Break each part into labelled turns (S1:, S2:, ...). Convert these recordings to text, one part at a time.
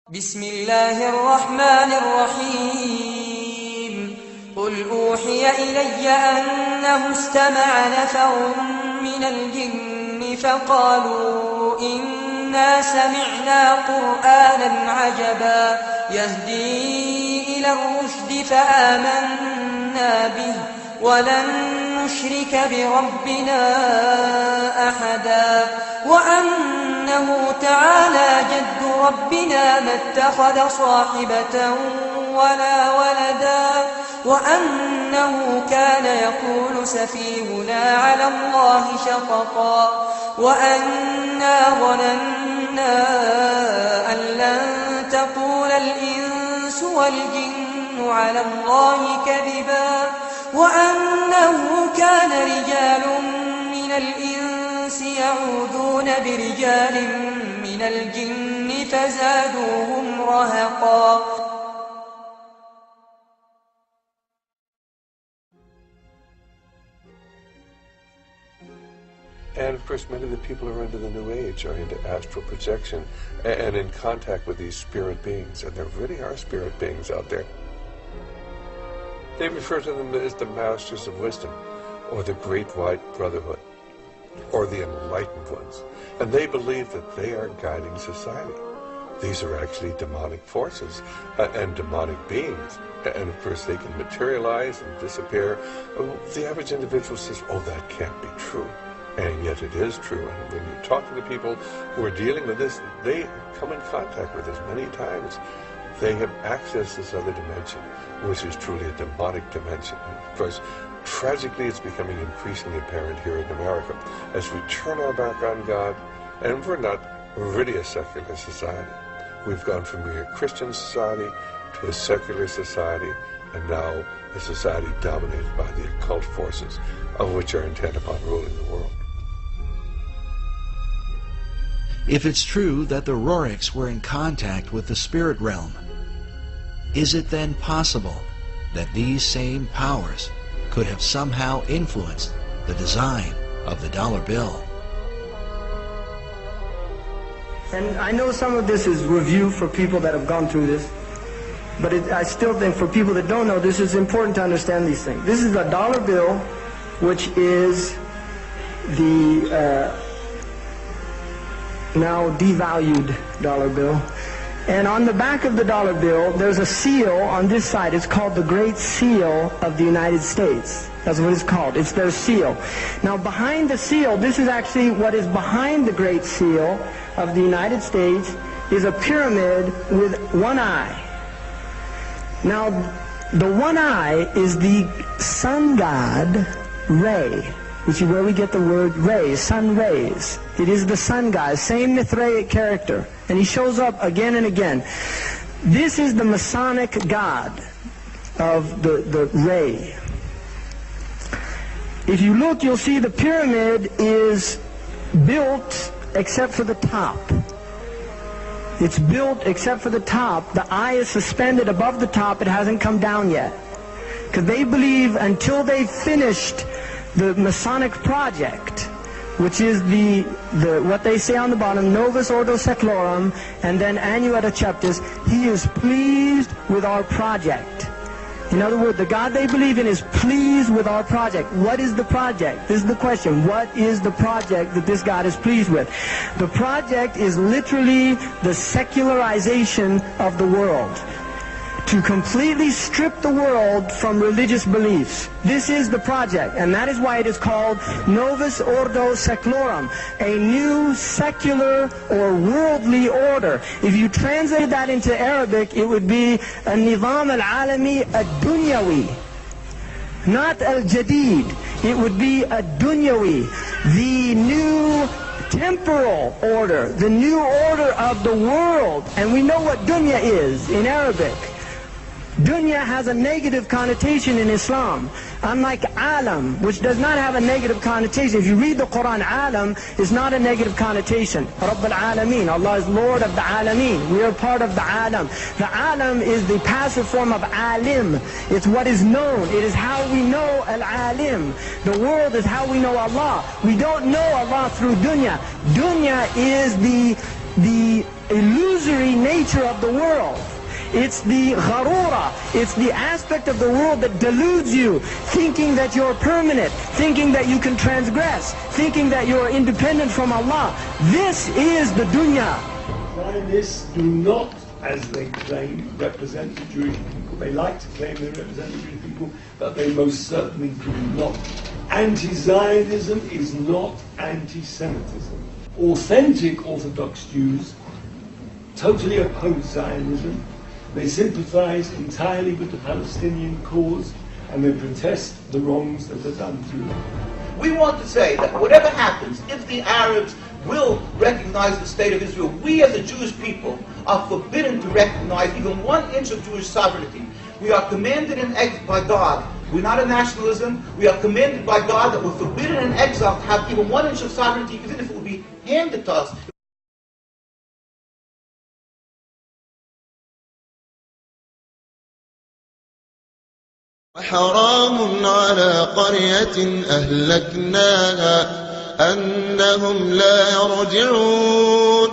S1: بسم الله الرحمن الرحيم قل أوحي إلي أنه استمع نفر من الجن فقالوا إنا سمعنا قرآنا عجبا يهدي إلى الرشد فآمنا به ولن نشرك بربنا أحدا وأنه تعالى جد ربنا ما اتخذ صاحبة ولا ولدا وأنه كان يقول سفيهنا على الله شططا وأنا ظننا أن لن تقول الإنس والجن على الله كذبا وأنه كان رجال من الإنس يعوذون برجال من الجن فزادوهم رهقا.
S2: And of course, many of the people who are into the New Age are into astral projection and in contact with these spirit beings. And there really are spirit beings out there. They refer to them as the Masters of Wisdom, or the Great White Brotherhood, or the Enlightened Ones. And they believe that they are guiding society. These are actually demonic forces and demonic beings. And of course, they can materialize and disappear. The average individual says, oh, that can't be true. And yet it is true. And when you talk to the people who are dealing with this, they come in contact with this many times. They have accessed this other dimension, which is truly a demonic dimension. And of course, tragically, it's becoming increasingly apparent here in America as we turn our back on God, and we're not really a secular society. We've gone from being a Christian society to a secular society, and now a society dominated by the occult forces, of which are intent upon ruling the world.
S3: If it's true that the Roriks were in contact with the spirit realm, is it then possible that these same powers could have somehow influenced the design of the dollar bill?
S4: And I know some of this is review for people that have gone through this, but I still think for people that don't know, this is important to understand these things. This is a dollar bill, which is the now devalued dollar bill. And on the back of the dollar bill, there's a seal on this side. It's called the Great Seal of the United States. That's what it's called. It's their seal. Now, behind the seal, this is actually what is behind the Great Seal of the United States, is a pyramid with one eye. Now, the one eye is the sun god, Re, which is where we get the word rays, sun rays. It is the sun god, same Mithraic character. And he shows up again and again. This is the Masonic god of the Ray. If you look, you'll see the pyramid is built except for the top. It's built except for the top. The eye is suspended above the top. It hasn't come down yet. Because they believe until they've finished the Masonic project, which is the what they say on the bottom, Novus Ordo Seclorum, and then Annuetta Chaptis, he is pleased with our project. In other words, the God they believe in is pleased with our project. What is the project? This is the question. What is the project that this God is pleased with? The project is literally the secularization of the world. To completely strip the world from religious beliefs. This is the project, and that is why it is called Novus Ordo Seclorum, a new secular or worldly order. If you translate that into Arabic, it would be a Nizam al-Alami ad-Dunyawi, not al-Jadid. It would be ad-Dunyawi, the new temporal order, the new order of the world. And we know what dunya is in Arabic. Dunya has a negative connotation in Islam, unlike alam, which does not have a negative connotation. If you read the Quran, alam is not a negative connotation. Rabb al-Alameen, Allah is Lord of the Alameen. We are part of the alam. The alam is the passive form of alim. It's what is known. It is how we know al-alim. The world is how we know Allah. We don't know Allah through dunya. Dunya is the the illusory nature of the world. It's the gharura, it's the aspect of the world that deludes you, thinking that you're permanent, thinking that you can transgress, thinking that you're independent from Allah. This is the dunya.
S5: Zionists do not, as they claim, represent the Jewish people. They like to claim they represent the Jewish people, but they most certainly do not. Anti-Zionism is not anti-Semitism. Authentic Orthodox Jews totally oppose Zionism. They sympathize entirely with the Palestinian cause, and they protest the wrongs that are done to them.
S6: We want to say that whatever happens, if the Arabs will recognize the state of Israel, we as a Jewish people are forbidden to recognize even 1 inch of Jewish sovereignty. We are commanded in exile by God. We're not a nationalism. We are commanded by God that we're forbidden in exile to have even 1 inch of sovereignty, even if it will be handed to us.
S7: حرام على قرية أهلكناها أنهم لا يرجعون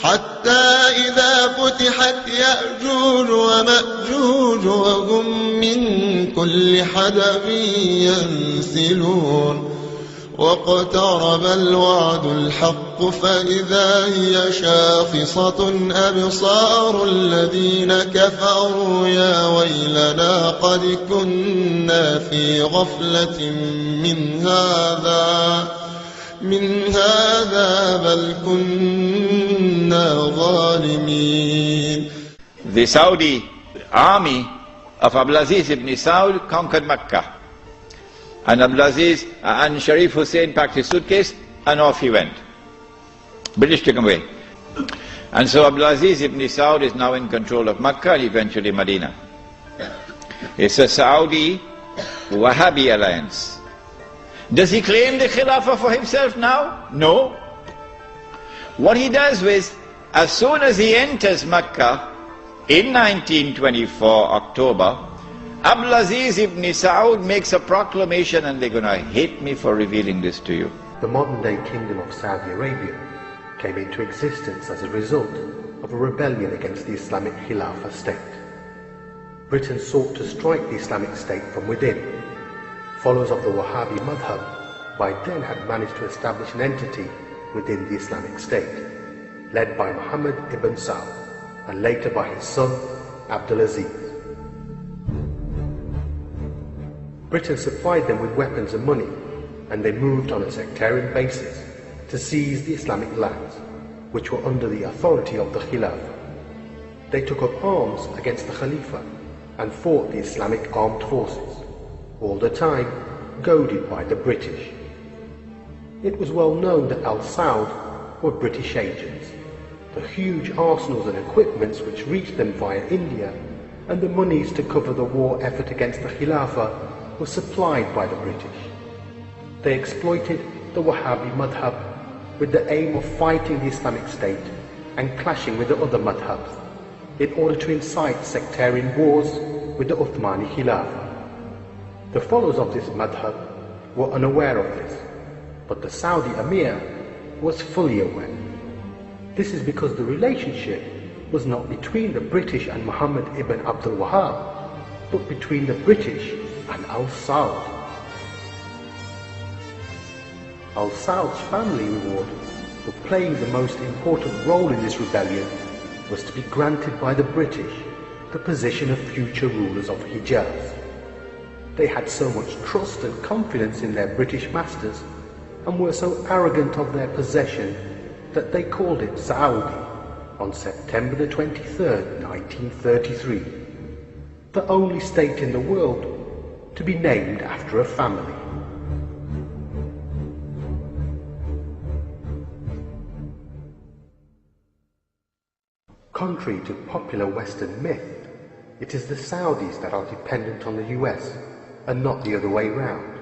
S7: حتى إذا فتحت يأجوج ومأجوج وهم من كل حدب ينسلون واقترب الوعد الحق فإذا هي شاخصة أبصار الذين كفروا يا ويلنا قد كنا في غفلة من هذا بل كنا ظالمين.
S8: The Saudi army of Abdulaziz ibn Saud conquered Mecca. And Abdulaziz and Sharif Hussein packed his suitcase and off he went. British took him away. And so Abdulaziz ibn Saud is now in control of Mecca and eventually Medina. It's a Saudi Wahhabi alliance. Does he claim the Khilafah for himself now? No. What he does is, as soon as he enters Mecca in 1924 October, Abdulaziz ibn Saud makes a proclamation, and they're going to hate me for revealing this to you.
S9: The modern-day Kingdom of Saudi Arabia came into existence as a result of a rebellion against the Islamic Khilafah state. Britain sought to strike the Islamic State from within. Followers of the Wahhabi madhab by then had managed to establish an entity within the Islamic State, led by Muhammad ibn Saud and later by his son Abdulaziz. Britain supplied them with weapons and money, and they moved on a sectarian basis to seize the Islamic lands, which were under the authority of the Khilafah. They took up arms against the Khalifa and fought the Islamic armed forces, all the time goaded by the British. It was well known that Al Saud were British agents. The huge arsenals and equipments which reached them via India and the monies to cover the war effort against the Khilafah were supplied by the British. They exploited the Wahhabi madhab with the aim of fighting the Islamic State and clashing with the other madhabs in order to incite sectarian wars with the Uthmani Khilafah. The followers of this madhab were unaware of this, but the Saudi Emir was fully aware. This is because the relationship was not between the British and Muhammad ibn Abdul Wahhab, but between the British and Al Saud. Al Saud's family reward for playing the most important role in this rebellion was to be granted by the British the position of future rulers of Hijaz. They had so much trust and confidence in their British masters and were so arrogant of their possession that they called it Saudi on September the 23rd, 1933, the only state in the world to be named after a family. Contrary to popular Western myth, it is the Saudis that are dependent on the US and not the other way round.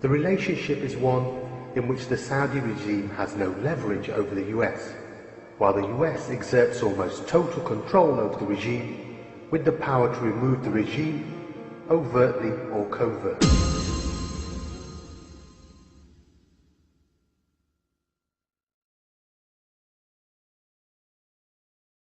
S9: The relationship is one in which the Saudi regime has no leverage over the US, while the US exerts almost total control over the regime with the power to remove the regime overtly or covertly.